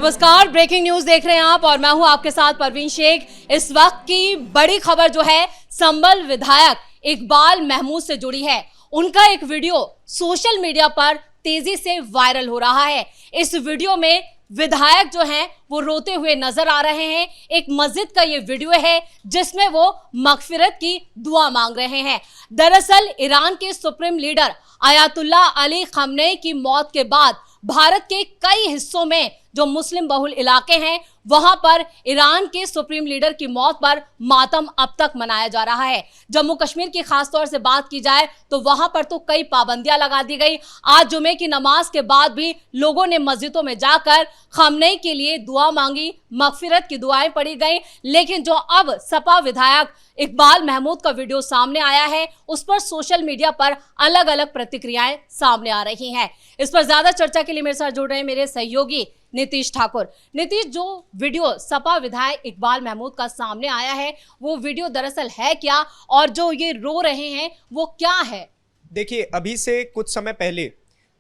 नमस्कार, breaking news देख रहे हैं आप और मैं हूं आपके साथ परवीन शेख। इस वक्त की बड़ी खबर जो है संभल विधायक इकबाल महमूद से जुड़ी है। उनका एक वीडियो सोशल मीडिया पर तेजी से वायरल हो रहा है। इस वीडियो में विधायक जो हैं वो रोते हुए नजर आ रहे हैं। एक मस्जिद का ये वीडियो है जिसमें वो मगफिरत की दुआ मांग रहे हैं। दरअसल ईरान के सुप्रीम लीडर आयतुल्लाह अली खamenei की मौत के बाद भारत के कई हिस्सों में जो मुस्लिम बहुल इलाके हैं वहां पर ईरान के सुप्रीम लीडर की मौत पर मातम अब तक मनाया जा रहा है। जम्मू कश्मीर की खासतौर से बात की जाए तो वहां पर तो कई पाबंदियां लगा दी गई। आज जुमे की नमाज के बाद भी लोगों ने मस्जिदों में जाकर खamenei के लिए दुआ मांगी, मगफिरत की दुआएं पढ़ी गई। लेकिन जो अब सपा विधायक इकबाल महमूद का वीडियो सामने आया है उस पर सोशल मीडिया पर अलग अलग प्रतिक्रियाएं सामने आ रही हैं। इस पर ज्यादा चर्चा के लिए मेरे साथ जुड़ रहे हैं मेरे सहयोगी नीतीश ठाकुर। नीतीश, जो वीडियो सपा विधायक इकबाल महमूद का सामने आया है वो वीडियो दरअसल है क्या, और जो ये रो रहे हैं वो क्या है? देखिए, अभी से कुछ समय पहले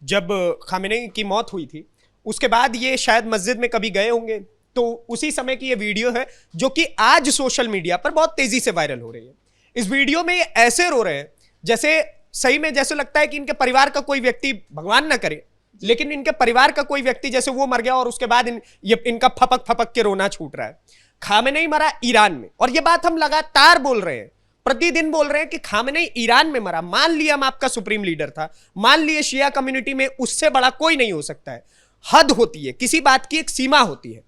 जब खamenei की मौत हुई थी उसके बाद ये शायद मस्जिद में कभी गए होंगे, तो उसी समय की ये वीडियो है जो कि आज सोशल मीडिया पर बहुत तेजी से वायरल हो रही है। इस वीडियो में ये ऐसे रो रहे हैं जैसे सही में जैसे लगता है कि इनके परिवार का कोई व्यक्ति, भगवान ना करे, लेकिन इनके परिवार का कोई व्यक्ति जैसे वो मर गया और उसके बाद इनका फपक फपक के रोना छूट रहा है। खamenei मरा ईरान में, और ये बात हम लगातार बोल रहे हैं, प्रतिदिन बोल रहे हैं कि खamenei ईरान में मरा। मान लिया हम आपका सुप्रीम लीडर था, मान लिए शिया कम्युनिटी में उससे बड़ा कोई नहीं हो सकता है। हद होती है, किसी बात की एक सीमा होती है।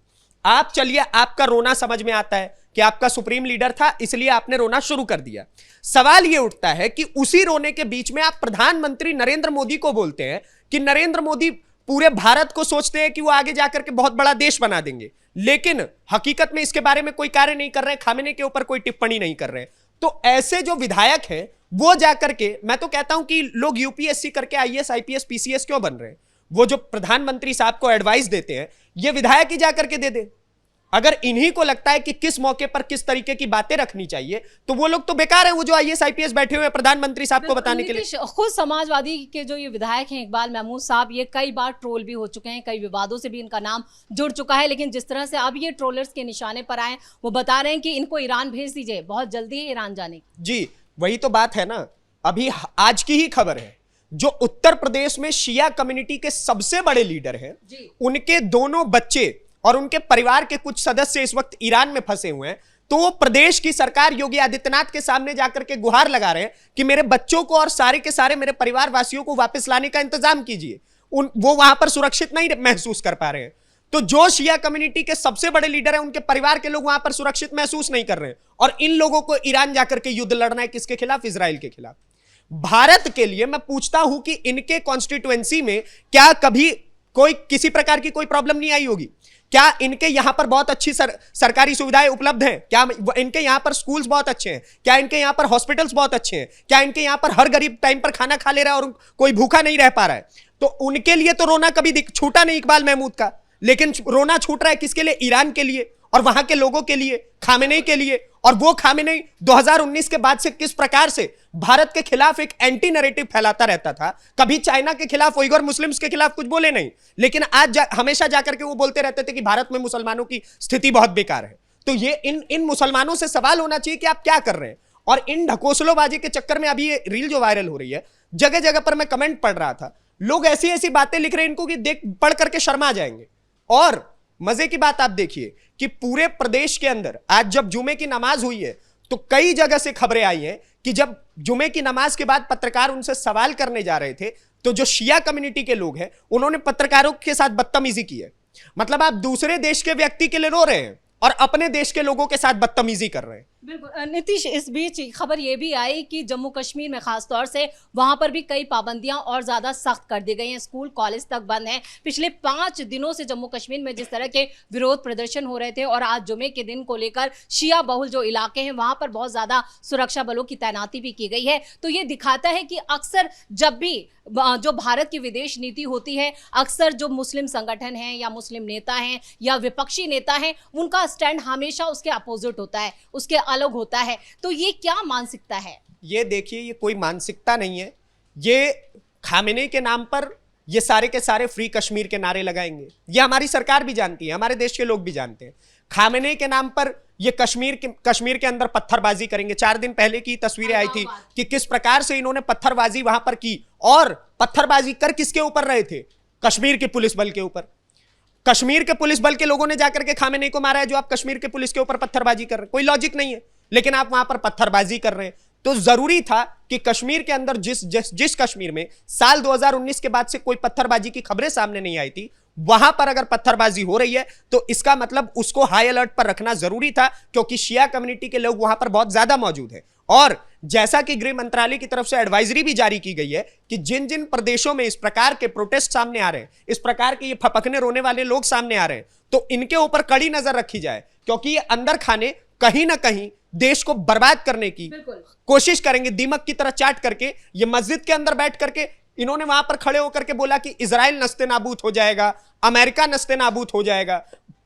आप चलिए, आपका रोना समझ में आता है कि आपका सुप्रीम लीडर था इसलिए आपने रोना शुरू कर दिया। सवाल यह उठता है कि उसी रोने के बीच में आप प्रधानमंत्री नरेंद्र मोदी को बोलते हैं कि नरेंद्र मोदी पूरे भारत को सोचते हैं कि वो आगे जाकर के बहुत बड़ा देश बना देंगे, लेकिन हकीकत में इसके बारे में कोई कार्य नहीं कर रहे हैं, खamenei के ऊपर कोई टिप्पणी नहीं कर रहे हैं। तो ऐसे जो विधायक हैं वो जाकर के, मैं तो कहता हूं कि लोग यूपीएससी करके आईएएस आईपीएस पीसीएस क्यों बन रहे हैं? वो जो प्रधानमंत्री साहब को एडवाइस देते हैं ये विधायक ही जाकर के दे दे। अगर इन्हीं को लगता है कि किस मौके पर किस तरीके की बातें रखनी चाहिए तो वो लोग तो बेकार हैं, वो जो आईएएस आईपीएस बैठे हुए हैं प्रधानमंत्री साहब को बताने के लिए। खुद समाजवादी के जो ये विधायक हैं इकबाल महमूद साहब, ये कई बार ट्रोल भी हो चुके हैं, कई विवादों से भी इनका नाम जुड़ चुका है। लेकिन जिस तरह से अब ये ट्रोलर्स के निशाने पर आए, वो बता रहे हैं कि इनको ईरान भेज दीजिए, बहुत जल्दी है ईरान जाने की। जी, वही तो बात है ना। अभी आज की ही खबर है, जो उत्तर प्रदेश में शिया कम्युनिटी के सबसे बड़े लीडर हैं, उनके दोनों बच्चे और उनके परिवार के कुछ सदस्य इस वक्त ईरान में फंसे हुए हैं। तो वो प्रदेश की सरकार योगी आदित्यनाथ के सामने जाकर के गुहार लगा रहे हैं कि मेरे बच्चों को और सारे के सारे मेरे परिवार वासियों को वापस लाने का इंतजाम कीजिए। वो वहां पर सुरक्षित नहीं महसूस कर पा रहे हैं। तो जो शिया कम्युनिटी के सबसे बड़े लीडर हैं उनके परिवार के लोग वहां पर सुरक्षित महसूस नहीं कर रहे हैं, और इन लोगों को ईरान जाकर के युद्ध लड़ना है। किसके खिलाफ? इजराइल के खिलाफ। भारत के लिए मैं पूछता हूं कि इनके कॉन्स्टिट्यूएंसी में क्या कभी कोई किसी प्रकार की कोई प्रॉब्लम नहीं आई होगी? क्या इनके यहां पर बहुत अच्छी सरकारी सुविधाएं उपलब्ध हैं? क्या इनके यहां पर स्कूल्स बहुत अच्छे हैं? क्या इनके यहां पर हॉस्पिटल्स बहुत अच्छे हैं? क्या इनके यहां पर हर गरीब टाइम पर खाना खा ले रहा है और कोई भूखा नहीं रह पा रहा है? तो उनके लिए तो रोना कभी छूटा नहीं इकबाल महमूद का, लेकिन रोना छूट रहा है किसके लिए? ईरान के लिए और वहां के लोगों के लिए, खamenei के लिए। और वो खamenei 2019 के बाद से किस प्रकार से भारत के खिलाफ एक एंटी नैरेटिव फैलाता रहता था। कभी चाइना के खिलाफ, उइगर मुस्लिम्स के खिलाफ कुछ बोले नहीं, लेकिन आज हमेशा जाकर के वो बोलते रहते थे कि भारत में मुसलमानों की स्थिति बहुत बेकार है। तो ये इन मुसलमानों से सवाल होना चाहिए कि आप क्या कर रहे हैं। और इन ढकोसलोबाजी के चक्कर में अभी ये रील जो वायरल हो रही है, जगह जगह पर मैं कमेंट पढ़ रहा था, लोग ऐसी ऐसी बातें लिख रहे हैं इनको कि देख पढ़ करके शर्मा जाएंगे। और मजे की बात आप देखिए कि पूरे प्रदेश के अंदर आज जब जुमे की नमाज हुई है तो कई जगह से खबरें आई हैं कि जब जुमे की नमाज के बाद पत्रकार उनसे सवाल करने जा रहे थे तो जो शिया कम्युनिटी के लोग हैं उन्होंने पत्रकारों के साथ बदतमीजी की है। मतलब आप दूसरे देश के व्यक्ति के लिए रो रहे हैं और अपने देश के लोगों के साथ बदतमीजी कर रहे हैं। बिल्कुल नीतीश, इस बीच खबर ये भी आई कि जम्मू कश्मीर में खासतौर से वहां पर भी कई पाबंदियां और ज्यादा सख्त कर दी गई हैं। स्कूल कॉलेज तक बंद हैं। पिछले 5 दिनों से जम्मू कश्मीर में जिस तरह के विरोध प्रदर्शन हो रहे थे और आज जुमे के दिन को लेकर शिया बहुल जो इलाके हैं वहां पर बहुत ज्यादा सुरक्षा बलों की तैनाती भी की गई है। तो ये दिखाता है कि अक्सर जब भी जो भारत की विदेश नीति होती है, अक्सर जो मुस्लिम संगठन हैं या मुस्लिम नेता हैं या विपक्षी नेता हैं, उनका स्टैंड हमेशा उसके अपोजिट होता है, उसके अलग होता है। तो ये क्या मानसिकता है? ये देखिए, ये कोई मानसिकता नहीं है। ये खamenei के नाम पर ये सारे के सारे फ्री कश्मीर के नारे लगाएंगे। ये हमारी सरकार भी जानती है, हमारे देश के लोग भी जानते हैं। खामेनेई के नाम पर ये कश्मीर के अंदर पत्थरबाजी करेंगे। 4 दिन पहले की तस्वीरें आई थी कि किस प्रकार से इन्होंने पत्थरबाजी वहां पर की, और पत्थरबाजी कर किसके ऊपर रहे थे? कश्मीर के पुलिस बल के ऊपर। कश्मीर के पुलिस बल के लोगों ने जाकर के खामेनेई को मारा है, जो आप कश्मीर के पुलिस के ऊपर पत्थरबाजी कर रहे हैं। कोई लॉजिक नहीं है, लेकिन आप वहां पर पत्थरबाजी कर रहे हैं। तो जरूरी था कि कश्मीर के अंदर जिस कश्मीर में साल 2019 के बाद से कोई पत्थरबाजी की खबरें सामने नहीं आई थी, वहां पर अगर पत्थरबाजी हो रही है तो इसका मतलब उसको हाई अलर्ट पर रखना जरूरी था, क्योंकि शिया कम्युनिटी के लोग वहां पर बहुत ज्यादा मौजूद हैं। और जैसा कि गृह मंत्रालय की तरफ से एडवाइजरी भी जारी की गई है कि जिन जिन प्रदेशों में इस प्रकार के प्रोटेस्ट सामने आ रहे हैं, इस प्रकार के ये फपकने रोने वाले लोग सामने आ रहे हैं, तो इनके ऊपर कड़ी नजर रखी जाए, क्योंकि ये अंदर खाने कहीं ना कहीं देश को बर्बाद करने की कोशिश करेंगे, दीमक की तरह चाट करके। ये मस्जिद के अंदर बैठ करके इन्होंने वहां पर खड़े होकर के बोला कि इजराइल नस्ते नाबूद हो जाएगा, अमेरिका नस्ते नाबूद हो जाएगा।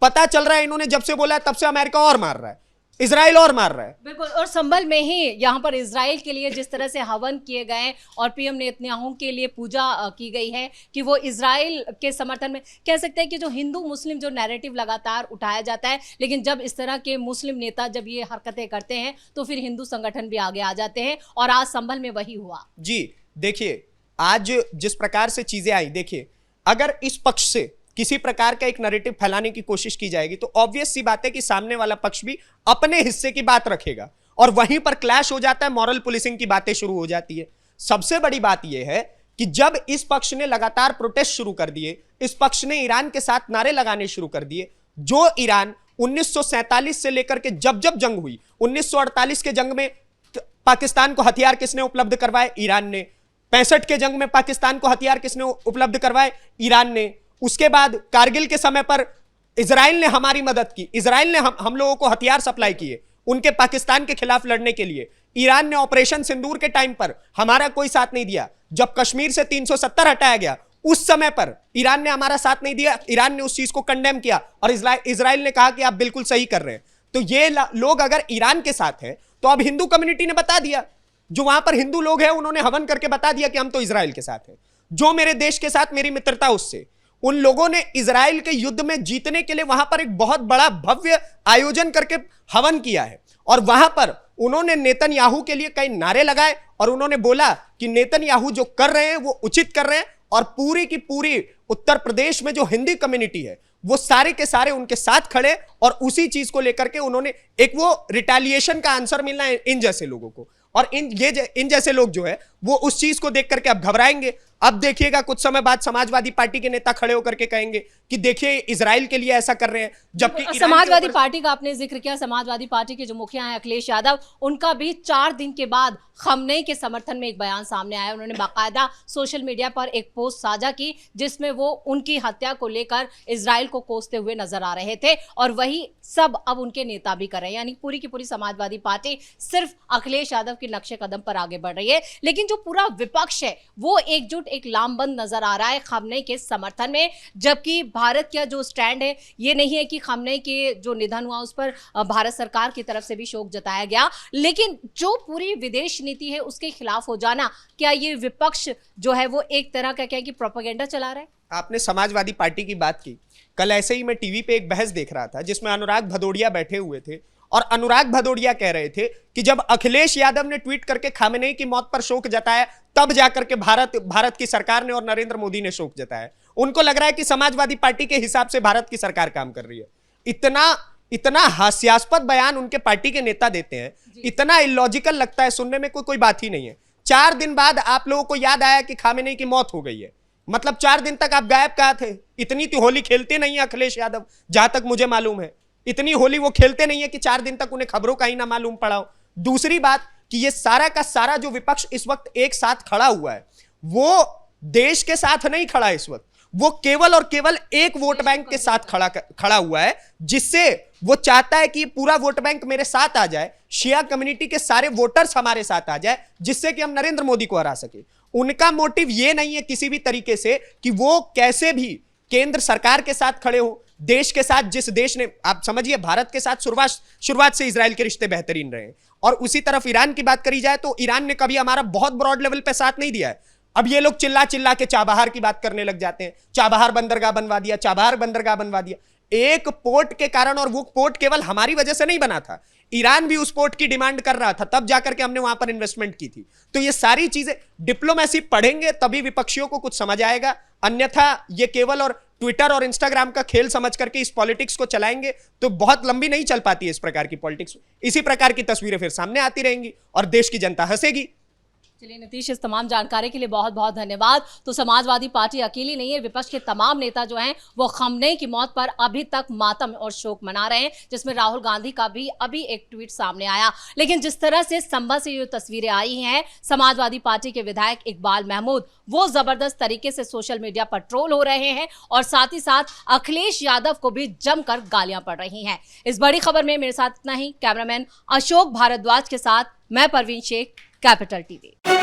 पता चल रहा है इन्होंने जब से बोला है तब से अमेरिका और मार रहा है, इजराइल और मार रहा है। बिल्कुल। और संभल में ही यहाँ पर इजराइल के लिए जिस तरह से हवन किए गए और पीएम नेतन्याहू के लिए पूजा की गई है कि वो इजराइल के समर्थन में, कह सकते हैं कि जो हिंदू मुस्लिम जो नैरेटिव लगातार उठाया जाता है, लेकिन जब इस तरह के मुस्लिम नेता जब ये हरकतें करते हैं तो फिर हिंदू संगठन भी आगे आ जाते हैं, और आज संभल में वही हुआ। जी देखिए, आज जिस प्रकार से चीजें आई, देखिए अगर इस पक्ष से किसी प्रकार का एक नैरेटिव फैलाने की कोशिश की जाएगी तो ऑब्वियस सी बात है कि सामने वाला पक्ष भी अपने हिस्से की बात रखेगा, और वहीं पर क्लैश हो जाता है, मॉरल पुलिसिंग की बातें शुरू हो जाती है। सबसे बड़ी बात यह है कि जब इस पक्ष ने लगातार प्रोटेस्ट शुरू कर दिए, इस पक्ष ने ईरान के साथ नारे लगाने शुरू कर दिए, जो ईरान 1947 से लेकर के जब जब जंग हुई, 1948 के जंग में पाकिस्तान को हथियार किसने उपलब्ध करवाए? ईरान ने। 65 के जंग में पाकिस्तान को हथियार किसने उपलब्ध करवाए? ईरान ने। उसके बाद कारगिल के समय पर इजराइल ने हमारी मदद की, इजराइल ने हम लोगों को हथियार सप्लाई किए उनके पाकिस्तान के खिलाफ लड़ने के लिए। ईरान ने ऑपरेशन सिंदूर के टाइम पर हमारा कोई साथ नहीं दिया। जब कश्मीर से 370 हटाया गया उस समय पर ईरान ने हमारा साथ नहीं दिया, ईरान ने उस चीज को कंडेम किया और इजराइल ने कहा कि आप बिल्कुल सही कर रहे हैं। तो ये लोग अगर ईरान के साथ हैं तो अब हिंदू कम्युनिटी ने बता दिया, जो वहां पर हिंदू लोग हैं उन्होंने हवन करके बता दिया कि हम तो इजराइल के साथ हैं। जो मेरे देश के साथ मेरी मित्रता उससे, उन लोगों ने इजराइल के युद्ध में जीतने के लिए वहां पर एक बहुत बड़ा भव्य आयोजन करके हवन किया है, और वहां पर उन्होंने नेतन्याहू के लिए कई नारे लगाए और उन्होंने बोला कि नेतन्याहू जो कर रहे हैं वो उचित कर रहे हैं, और पूरी की पूरी उत्तर प्रदेश में जो हिंदी कम्युनिटी है वो सारे के सारे उनके साथ खड़े, और उसी चीज को लेकर के उन्होंने एक वो रिटेलिएशन का आंसर मिलना है इन जैसे लोगों को, और इन जैसे लोग जो है वो उस चीज को देख करके अब घबराएंगे। अब देखिएगा कुछ समय बाद समाजवादी पार्टी के नेता खड़े होकर के कहेंगे कि देखिए इजराइल के लिए ऐसा कर रहे हैं, जबकि समाजवादी पार्टी का आपने जिक्र किया, समाजवादी पार्टी के जो मुखिया हैं अखिलेश यादव, उनका भी 4 दिन के बाद खमनेई के समर्थन में एक बयान सामने आया। उन्होंने बाकायदा सोशल मीडिया पर एक पोस्ट साझा की जिसमें वो उनकी हत्या को लेकर इजराइल को कोसते हुए नजर आ रहे थे, और वही सब अब उनके नेता भी कर रहे हैं। यानी पूरी की पूरी समाजवादी पार्टी सिर्फ अखिलेश यादव के नक्शे कदम पर आगे बढ़ रही है, लेकिन जो पूरा विपक्ष है वो एकजुट एक लामबंद नजर आ रहा है खमनेई के समर्थन में। जबकि भारत का जो स्टैंड है ये नहीं है कि खमनेई के जो निधन हुआ उस पर भारत सरकार की तरफ से भी शोक जताया गया, लेकिन जो पूरी विदेश नीति है उसके खिलाफ हो जाना, क्या ये विपक्ष जो है वो एक तरह का क्या कि प्रोपेगेंडा चला रहा है? आपने समाजवादी पार्टी की बात की, कल ऐसे ही मैं टीवी पे एक बहस देख रहा था जिसमें अनुराग भदौड़िया बैठे हुए थे, और अनुराग भदौड़िया कह रहे थे कि जब अखिलेश यादव ने ट्वीट करके खामेनेई की मौत पर शोक जताया तब जाकर के भारत की सरकार ने और नरेंद्र मोदी ने शोक जताया। उनको लग रहा है कि समाजवादी पार्टी के हिसाब से भारत की सरकार काम कर रही है। इतना हास्यास्पद बयान उनके पार्टी के नेता देते हैं, इतना इलॉजिकल लगता है, सुनने में कोई बात ही नहीं है। 4 दिन बाद आप लोगों को याद आया कि खामेनेई की मौत हो गई है, मतलब 4 दिन तक आप गायब कहाँ थे? इतनी तो होली खेलते नहीं है अखिलेश यादव, जहां तक मुझे मालूम है इतनी होली वो खेलते नहीं है कि 4 दिन तक उन्हें खबरों का ही ना मालूम पड़ा हो। दूसरी बात कि ये सारा का सारा जो विपक्ष इस वक्त एक साथ खड़ा हुआ है वो देश के साथ नहीं खड़ा, इस वक्त वो केवल और केवल एक वोट बैंक के साथ खड़ा हुआ है, जिससे वो चाहता है कि पूरा वोट बैंक मेरे साथ आ जाए, शिया कम्युनिटी के सारे वोटर्स हमारे साथ आ जाए, जिससे कि हम नरेंद्र मोदी को हरा सके। उनका मोटिव ये नहीं है किसी भी तरीके से कि वो कैसे भी केंद्र सरकार के साथ खड़े हो, देश के साथ, जिस देश ने, आप समझिए भारत के साथ शुरुआत से इजराइल के रिश्ते बेहतरीन रहे, और उसी तरफ ईरान की बात करी जाए तो ईरान ने कभी हमारा बहुत ब्रॉड लेवल पे साथ नहीं दिया है। अब ये लोग चिल्ला चिल्ला के चाबहार की बात करने लग जाते हैं, चाबहार बंदरगाह बनवा दिया, चाबहार बंदरगाह बनवा दिया। एक पोर्ट के कारण, और वो पोर्ट केवल हमारी वजह से नहीं बना था, ईरान भी उस पोर्ट की डिमांड कर रहा था, तब जाकर के हमने वहां पर इन्वेस्टमेंट की थी। तो ये सारी चीजें डिप्लोमेसी पढ़ेंगे तभी विपक्षियों को कुछ समझ आएगा, अन्यथा ये केवल और ट्विटर और इंस्टाग्राम का खेल समझ करके इस पॉलिटिक्स को चलाएंगे तो बहुत लंबी नहीं चल पाती है इस प्रकार की पॉलिटिक्स। इसी प्रकार की तस्वीरें फिर सामने आती रहेंगी और देश की जनता हंसेगी। चलिए नीतीश, इस तमाम जानकारी के लिए बहुत बहुत धन्यवाद। तो समाजवादी पार्टी अकेली नहीं है, विपक्ष के तमाम नेता जो हैं वो खमनेई की मौत पर अभी तक मातम और शोक मना रहे हैं, जिसमें राहुल गांधी का भी अभी एक ट्वीट सामने आया। लेकिन जिस तरह से संभल से ये तस्वीरें आई हैं, समाजवादी पार्टी के विधायक इकबाल महमूद वो जबरदस्त तरीके से सोशल मीडिया पर ट्रोल हो रहे हैं और साथ ही साथ अखिलेश यादव को भी जमकर गालियां पड़ रही हैं। इस बड़ी खबर में मेरे साथ इतना ही। कैमरामैन अशोक भारद्वाज के साथ मैं परवीन शेख, कैपिटल टीवी।